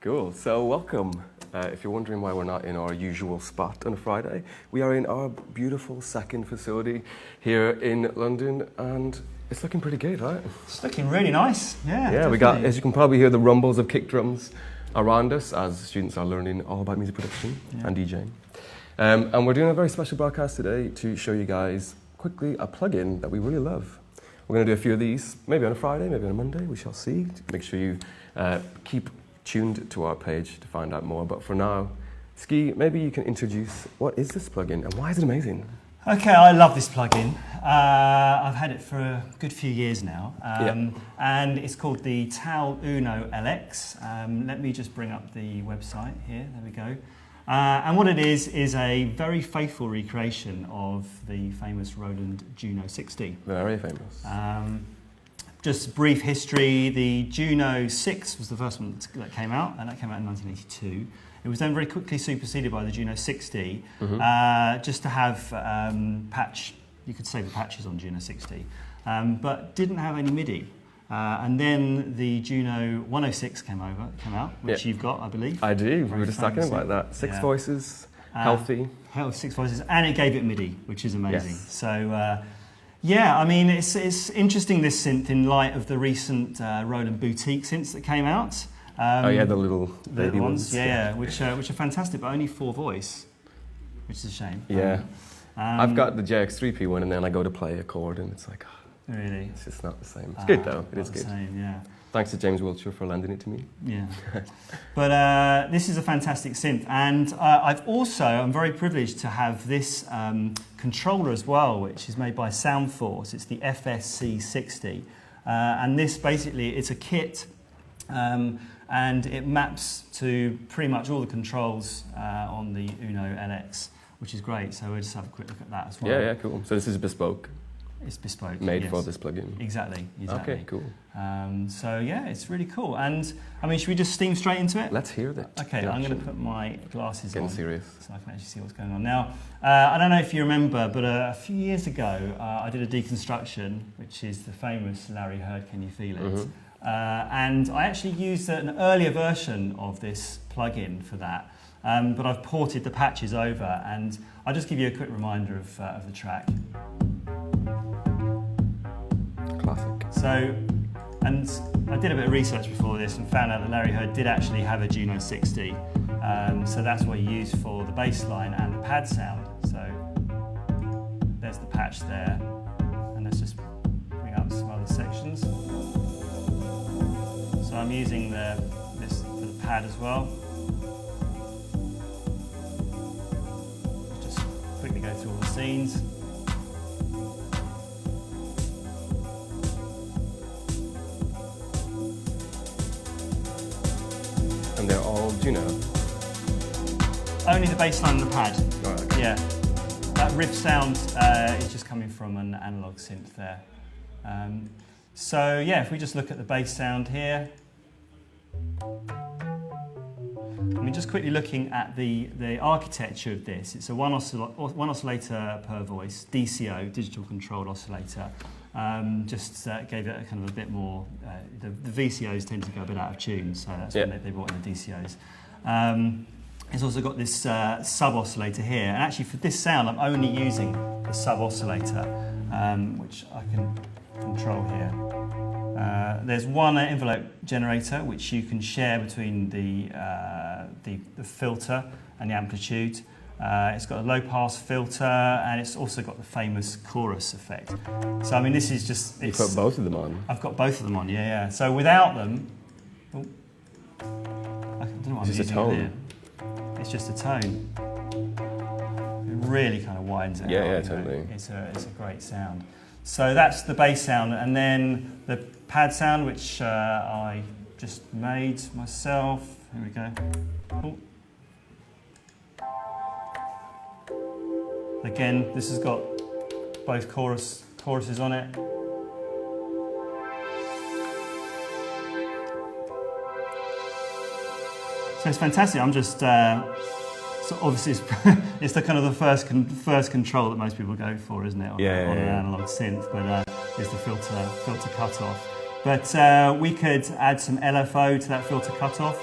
Cool, so welcome. If you're wondering why we're not in our usual spot on a Friday, we are in our beautiful second facility here in London, and it's looking pretty good, right? It's looking really nice, yeah. Yeah, definitely. we got, as you can probably hear, the rumbles of kick drums around us as students are learning all about music production and DJing. And we're doing a very special broadcast today to show you guys quickly a plugin that we really love. We're going to do a few of these, maybe on a Friday, maybe on a Monday, we shall see. Make sure you keep tuned to our page to find out more. But for now, Ski, maybe you can introduce what is this plugin and why is it amazing? Okay, I love this plugin. I've had it for a good few years now. And it's called the TAL-U-NO-LX. Let me just bring up the website here, there we go. And what it is a very faithful recreation of the famous Roland Juno 60. Very famous. Just brief history, the Juno 6 was the first one that came out, and that came out in 1982. It was then very quickly superseded by the Juno 60, just to have you could save the patches on Juno 60, but didn't have any MIDI. And then the Juno 106 came out, which you've got, I believe. I do, we were just talking about that. Six voices, healthy. 6 voices, and it gave it MIDI, which is amazing. Yes. So, yeah, I mean, it's interesting, this synth, in light of the recent Roland Boutique synths that came out. Oh yeah, the little baby ones. Yeah, which are fantastic, but only 4 voice, which is a shame. Yeah. I've got the JX3P one, and then I go to play a chord, and it's like, really? It's just not the same. It's good though, it is good. Same, yeah. Thanks to James Wiltshire for lending it to me. Yeah. But this is a fantastic synth, and I'm very privileged to have this controller as well, which is made by Soundforce. It's the FSC60, and this basically, it's a kit, and it maps to pretty much all the controls on the U-NO-LX, which is great. So we'll just have a quick look at that as well. Yeah, cool. So this is bespoke. It's bespoke. Made for this plugin. Exactly. Okay, cool. So yeah, it's really cool. And I mean, should we just steam straight into it? Let's hear that. Okay, I'm going to put my glasses on. Getting serious. So I can actually see what's going on. Now, I don't know if you remember, but a few years ago, I did a Deconstruction, which is the famous Larry Heard, Can You Feel It? And I actually used an earlier version of this plugin for that. But I've ported the patches over, and I'll just give you a quick reminder of the track. Classic. So, and I did a bit of research before this and found out that Larry Heard did actually have a Juno 60. So that's what he used for the bass line and the pad sound. So there's the patch there. And let's just bring up some other sections. So I'm using this for the pad as well. Just quickly go through all the scenes. And they're all Juno? Only the bass line and the pad. Oh, okay. Yeah. That riff sound is just coming from an analog synth there. So yeah, if we just look at the bass sound here. I mean, just quickly looking at the architecture of this, it's a one oscillator per voice, DCO, digital controlled oscillator. Just gave it a kind of a bit more, the VCOs tend to go a bit out of tune, so that's when they brought in the DCOs. It's also got this sub-oscillator here, and actually for this sound I'm only using the sub-oscillator, which I can control here. There's one envelope generator which you can share between the filter and the amplitude. It's got a low-pass filter, and it's also got the famous chorus effect. So I mean, this is just... You put both of them on? I've got both of them on, yeah. So without them... I don't know what I'm using here. It's just a tone. It really kind of widens it out. Yeah, totally. It's a great sound. So that's the bass sound, and then the pad sound, which I just made myself. Here we go. Oh. Again, this has got both choruses on it. So it's fantastic. I'm just so obviously it's the kind of the first control that most people go for, isn't it? On an analog synth, but is the filter cutoff. But we could add some LFO to that filter cutoff.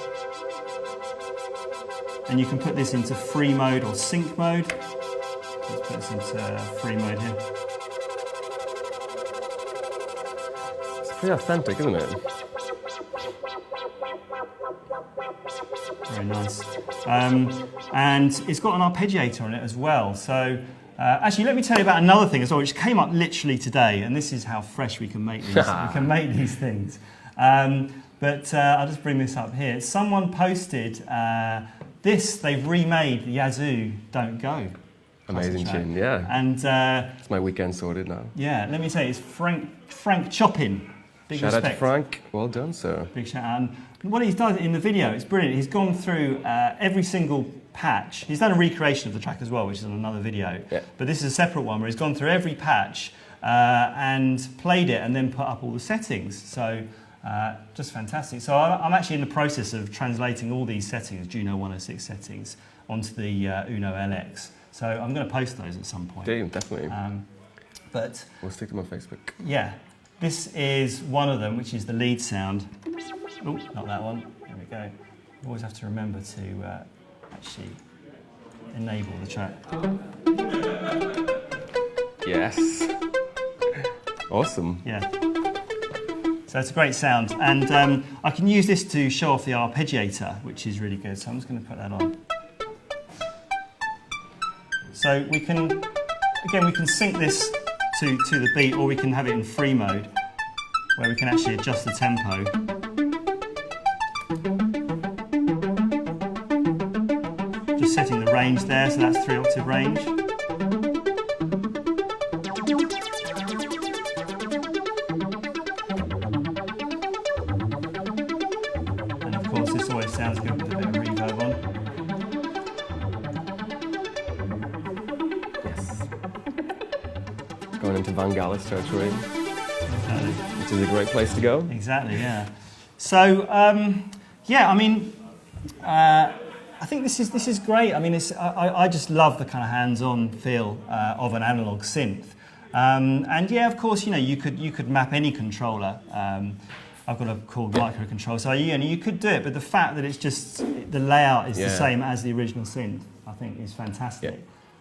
and you can put this into free mode or sync mode. Let's put this into free mode here. It's pretty authentic, isn't it? Very nice. And it's got an arpeggiator on it as well. So actually, let me tell you about another thing as well, which came up literally today, and this is how fresh we can make these. We can make these things. But I'll just bring this up here. Someone posted this. They've remade the Yazoo "Don't Go." Amazing tune, yeah. And it's my weekend sorted now. Yeah, let me tell you, it's Frank Choppin. Big shout respect. out to Frank. Well done, sir. Big shout out. And what he's done in the video, it's brilliant. He's gone through every single patch. He's done a recreation of the track as well, which is on another video. Yeah. But this is a separate one where he's gone through every patch and played it and then put up all the settings. So just fantastic. So I'm actually in the process of translating all these settings, Juno 106 settings, onto the UNO-LX. So I'm going to post those at some point. Damn, definitely. But we'll stick them on Facebook. Yeah. This is one of them, which is the lead sound. Oh, not that one. There we go. You always have to remember to actually enable the track. Yes. Awesome. Yeah. So it's a great sound. And I can use this to show off the arpeggiator, which is really good. So I'm just going to put that on. So we can, again, we can sync this to the beat, or we can have it in free mode, where we can actually adjust the tempo. Just setting the range there, so that's 3-octave range. And of course, this always sounds good with a bit of reverb on. Going into Vangelis territory, Exactly. which is a great place to go. Exactly, yeah. So, yeah, I mean, I think this is great. I mean, I just love the kind of hands-on feel of an analog synth. And yeah, of course, you know, you could map any controller. I've got a called microcontroller, so you could do it. But the fact that it's just the layout is the same as the original synth, I think, is fantastic. Yeah.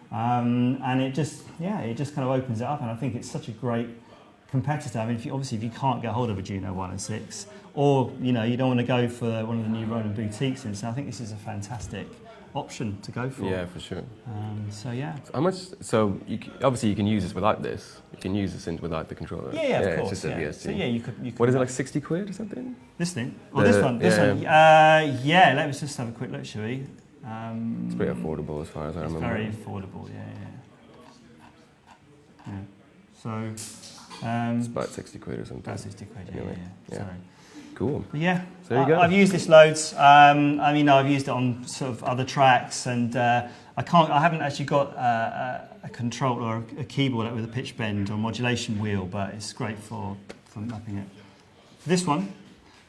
And it just kind of opens it up, and I think it's such a great competitor. I mean, if you can't get hold of a Juno 106, or you don't want to go for one of the new Roland boutiques, and so I think this is a fantastic option to go for. Yeah, for sure. So yeah. How much? So obviously you can use this without this. You can use the synth without the controller. Yeah, of course. It's just a VST. So yeah, you could. What is it, like 60 quid or something? This thing? Or this one? This one? Yeah. Let me just have a quick look, shall we? It's pretty affordable as far as I remember. Very affordable, yeah. So it's about 60 quid or something. About 60 quid, yeah. Sorry. Cool. But yeah, so there you go. I've used this loads. I mean, I've used it on sort of other tracks, and I haven't actually got a control or a keyboard with a pitch bend or modulation wheel, but it's great for mapping it. This one.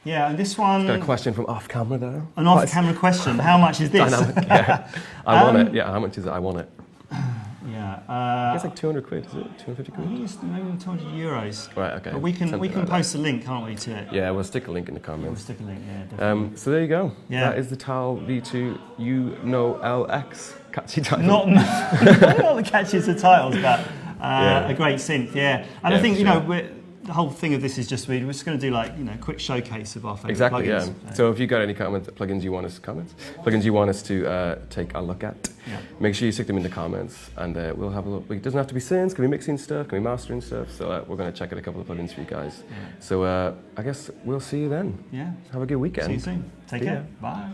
Yeah, and this one... Got a question from off-camera there. An off-camera question. How much is this? Dynamic, yeah. I want it. Yeah, how much is it? I want it. Yeah. I guess like 200 quid, is it? 250 quid? I think it's maybe 200 euros. Right, okay. But we can post a link, can't we, to it? Yeah, we'll stick a link in the comments. We'll stick a link, yeah, definitely. So there you go. Yeah. That is the TAL-V2 UNO-LX. Catchy title. Not the catchiest of titles, but a great synth, yeah. And I think, the whole thing of this is just we're just going to do like a quick showcase of our favourite plugins. Exactly, yeah. So if you've got any plugins you want us to take a look at, make sure you stick them in the comments, and we'll have a look. It doesn't have to be synths, can be mixing stuff, can be mastering stuff. So we're going to check out a couple of plugins for you guys. Yeah. So I guess we'll see you then. Yeah. Have a good weekend. See you soon. Take care. Bye.